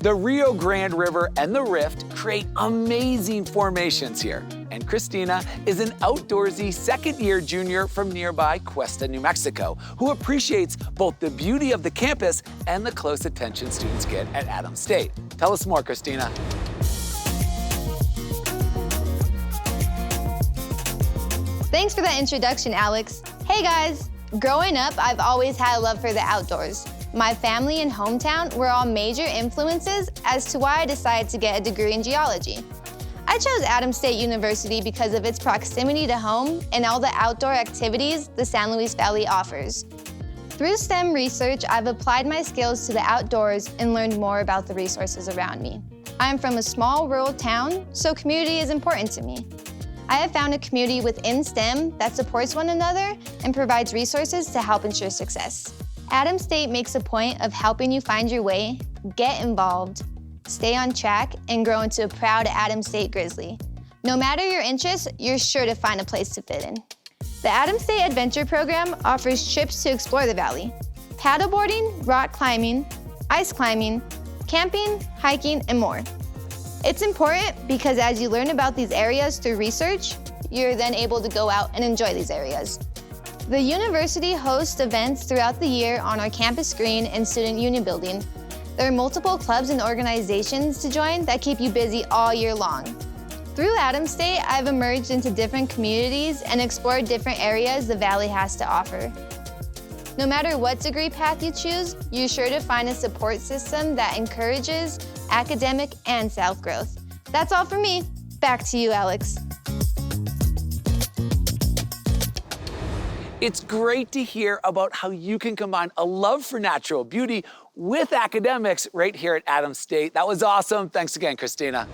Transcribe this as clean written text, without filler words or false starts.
The Rio Grande River and the Rift create amazing formations here. And Christina is an outdoorsy second-year junior from nearby Cuesta, New Mexico, who appreciates both the beauty of the campus and the close attention students get at Adams State. Tell us more, Christina. Thanks for that introduction, Alex. Hey guys, growing up, I've always had a love for the outdoors. My family and hometown were all major influences as to why I decided to get a degree in geology. I chose Adams State University because of its proximity to home and all the outdoor activities the San Luis Valley offers. Through STEM research, I've applied my skills to the outdoors and learned more about the resources around me. I'm from a small rural town, so community is important to me. I have found a community within STEM that supports one another and provides resources to help ensure success. Adams State makes a point of helping you find your way, get involved, stay on track, and grow into a proud Adams State Grizzly. No matter your interests, you're sure to find a place to fit in. The Adams State Adventure Program offers trips to explore the valley: paddleboarding, rock climbing, ice climbing, camping, hiking, and more. It's important because as you learn about these areas through research, you're then able to go out and enjoy these areas. The university hosts events throughout the year on our campus green and student union building. There are multiple clubs and organizations to join that keep you busy all year long. Through Adams State, I've emerged into different communities and explored different areas the Valley has to offer. No matter what degree path you choose, you're sure to find a support system that encourages academic and self-growth. That's all for me. Back to you, Alex. It's great to hear about how you can combine a love for natural beauty with academics right here at Adams State. That was awesome. Thanks again, Christina.